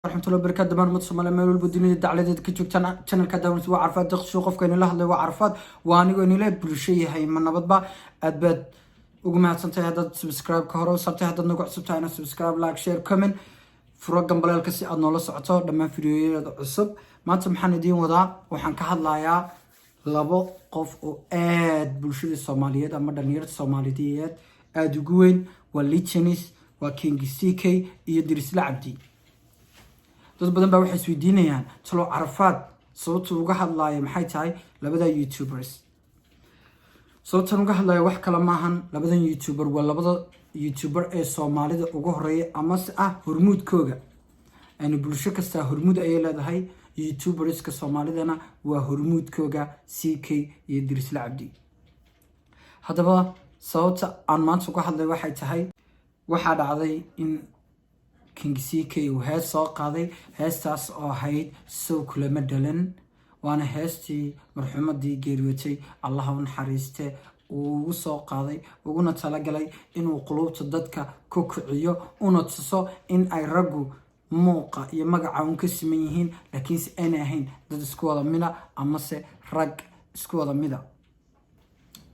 ورحمة الله وبركاته دمان متصمم لما يقول بدوني دعلة كتشوف channel كده ونسوي عرفات دخل قف كانوا له هذا وعرفات وأنا قاني له بكل شيء هاي من نبض أدبت وجماعة سنتي هذا سبسكرايب كهرو سنتي هذا نقع سبتي أنا سبسكرايب لايك شير كومنت فرق جنب الكسي أدنى الله سعته لما فيديو عصب ما أنتم حندين وضع وحن كهاد لايا لبو قف وآد بلشة الصوماليات أما دنيرة الصوماليات أدوين والليتشنيس وكينج سيكي يدرس العبدي dad badan baa waxay isweydiinayaan talo Carafaad sababta uga hadlayo maxay tahay labada YouTubers sababta uga hadlayo wax kala maahan labadan YouTuber waa labada YouTuber ee Soomaalida ugu horeeyay ama hormuudkooga aan bulsho kasta hormuud ay leedahay YouTuberska Soomaalidana waa hormuudkooga CK iyo Dirisla Cabdi hadaba sababta aan maanta uga hadlayo waxay tahay waxa dhacday in King CK وهاس ساق هذه هاستاس هيد سو كل مدلن وأنا هاستي مرحومة دي جيروتي الله ونحرسته وساق هذه وقلنا تلاقي لي إنه قلوب تضدك كوكعيو ونتصو إن أي رجو موقع يمجع عون كسميهين لكن أنا هين ضد سكوالا منا أما رج سكوالا منا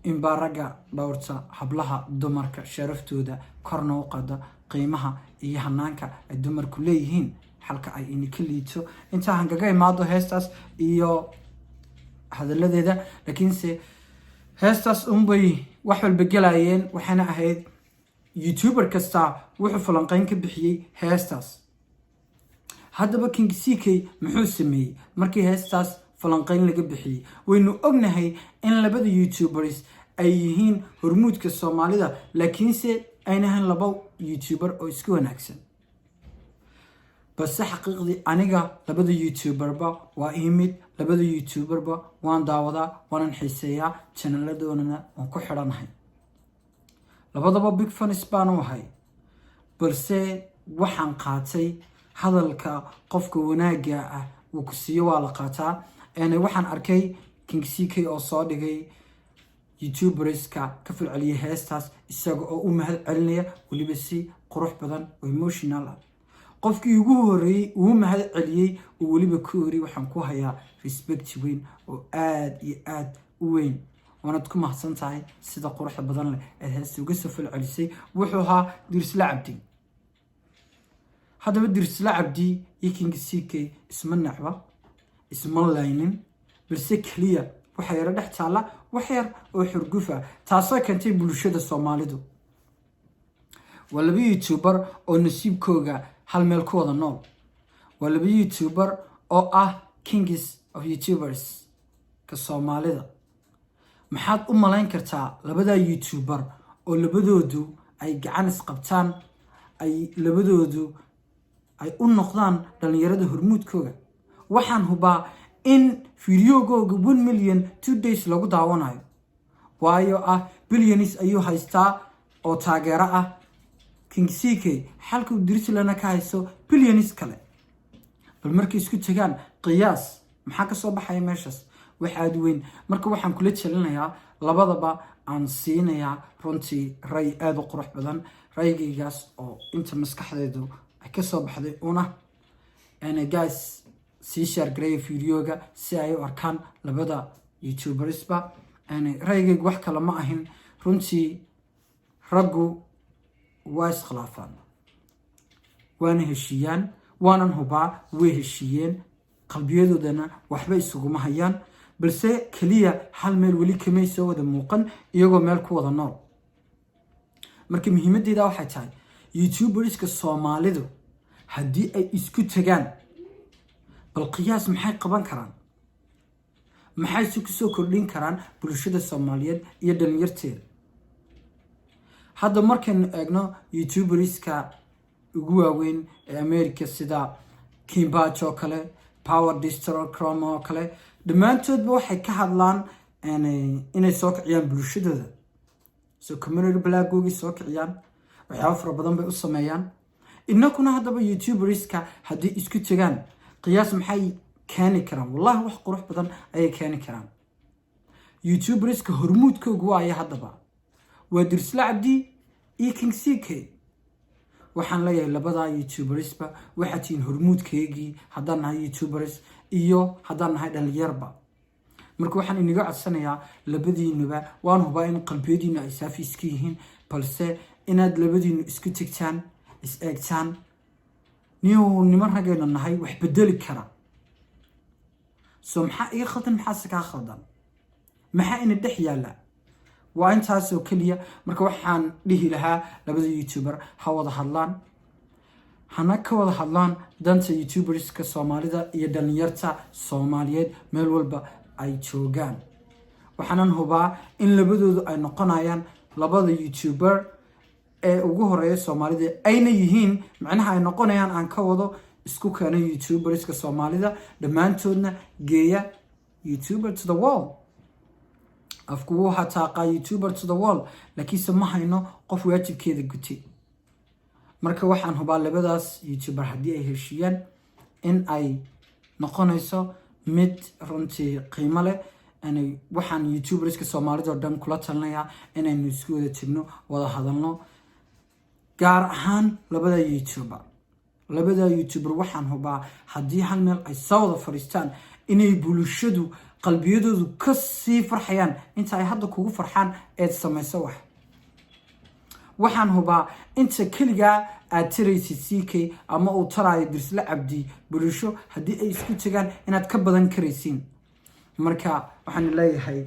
إن برجع دورتا حبلها دمرك شرفتو ده كرنو قدا قيمها iyo hanaanka ay dumarku leeyihiin halka ay in kaliito inta hangaga imaado heestaas iyo hadaladeeda laakiin se heestaas bay wax walba galayeen waxana ahayd YouTuber kasta wuxuu falanqeyn ka bixiyay heestaas hadaba King CK muxuu sameeyay markii heestaas falanqeyn laga bixiyay waynu ognahay in labada YouTubers ay yihiin hormuudka Soomaalida laakiin se aynahan laba YouTuber oo isku wanaagsan bas xaqiiqdii aniga labada YouTuber ba waa imid labada YouTuber ba waan daawada waan xiiseeyaa channeladoodana waan ku xiranahay labadaba big fans baan u ahay balse waxaan qaatay hadalka qofka wanaaga ah uu ku siiyo waa la qaataa waxaan arkay King CK oo soo dhigay YouTuberska ka falceliya heestaas isaga oo u mahad celinaya waliba si qurux badan oo emotional ah qofkii ugu horeeyay uu mahad celiyay oo waliba ku hori waxaan ku hayaa respect weyn oo aad iyo aad u weyn waana ku mahadsan tahay sida quruxda badan leh ee heesta uga soo falcelisay wuxuu ahaa Dirisla Cabdi hadaba Dirisla Cabdi iyo King CK isma nacba isma laynin balse kaliya waxa yara dhex taala wax yar oo xurgufa taasoo keentay bulshada Soomaalidu waa laba YouTuber oo nasiibkooga hal meel ku wada nool waa laba YouTuber oo kings of YouTubers ka Soomaalida maxaad u malayn kartaa labada YouTuber oo labadoodu ay gacan isqabtaan ay labadoodu ay u noqdaan dhalinyarada hormuudkooga waxaan hubaa in videogooga 1 million 2 days lagu daawanayo waayo billions ayuu haystaa oo taageero King CK halka uu Dirislana ka hayso billions kale bal markay isku tagaan qiyaas maxaa ka soo baxay meeshas wax aad weyn marka waxaan kula talinayaa labadaba aan siinayaa runtii ray aad u qurux badan raygigaas oo inta maskaxdeedu ay ka soo baxday guys si share gareey videoga si ay u arkaan labada YouTubers ba raygaygu wax kale ma ahin runtii raggu waa iskhilaafaan waana heshiyaan waanan hubaa way heshiyeen qalbiyadoodana waxba isuguma hayaan balse kaliya hal meel wali kamay soo wada muuqan iyagoo meel ku wada nool marka muhiimadeeda waxay tahay YouTuberska Soomaalidu haddii ay isku tagaan بالقياس maxay qaban karaan maxay ku soo kordhin karaan bulshada Soomaaliyeed iyo dhalinyarteeda hadda markaan eegno YouTuberska ugu waaweyn ee America sida Kimbacho kale Power Distro Chrome kale dhamaantoodba waxay ka hadlaan inay soo kiciyaan bulshadooda soo community blogoogi soo kiciyaan waxyaabo fara badan bay u sameeyaan innakuna haddaba YouTuberska haddii isku tagaan قياس محي كاني كرام والله وح قروح بدن أي كاني كرام YouTubers كهرمود كوجوا يا هذا ودرسلا عبدي King CK waxaan leeyahay labada youtubersba waxaa tihiin hormuudkeygii haddaan nahay youtubers iyo haddaan nahay dhalinyarba marka waxaan inaga codsanayaa labadiinuba waan hubaa in qalbiyadiinu ay saafi iska yihiin balse inaad labadiinu isku tegtaan is eegtaan niman ragaynu nahay wax bedeli kara so maxaa iga khaldan maxaase kaa khaldan maxaa ina dhex yaalla waa intaasoo keliya marka waxaan dhihi lahaa labada youtuber ha wada hadlaan hana ka wada hadlaan danta youtuberska soomaalida iyo dhalinyarta soomaaliyeed meel walba ay joogaan waxaanan hubaa in labadoodu ay noqonayaan labada youtuber ee ugu horeeya soomaalida ayna yihiin macnaha ay noqonayaan aan ka wado isku keena youtuberska soomaalida dhammaantoodna geeya youtuber to the wall afku wuu hataaqa youtuber to the wall laakiinse ma hayno qof waajibkeeda gutay marka waxaan hubaa labadaas youtuber haddii ay heshiiyaan in ay noqonayso mid runtii qiimo leh waxaan youtuberska soomaalida oo dhan kula talinayaa inaynu isku wada tegno wada hadalno gaar ahaan labada youtuber waxaan hubaa haddii hal meel ay soo wada fadhiistaan inay bulshadu qalbiyadoodu ka sii farxayaan inta ay hadda kugu farxaan eed samayso waxaan hubaa inta keligaa aad taraysid ck ama uu taraayo dirsle cabdi bulsho haddii ay isku tegaan inaad ka badan karaysiin marka waxaan leeyahay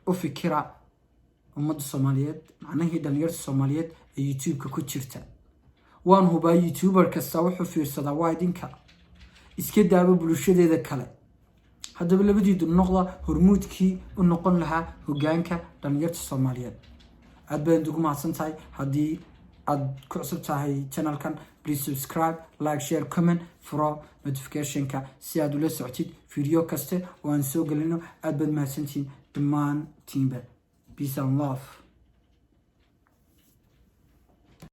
u fikira ummadda soomaaliyeed macnahii dhalinyarta soomaaliyeed ee youtube-ka ku jirta waan hubaa youtuber kasta wuxuu fiirsadaa waa idinka iska daaba bulshadeeda kale haddaba labadiidu noqda hormuudkii u noqon lahaa hogaanka dhalinyarta soomaaliyeed aad baad ugu mahadsan tahay haddii aad ku cusub tahay channelkan please subscribe like share comment furo notificationka si aad ula socotid video kaste oo aan soo gelino aad baad mahadsantihiin dhammaantiinba peace and love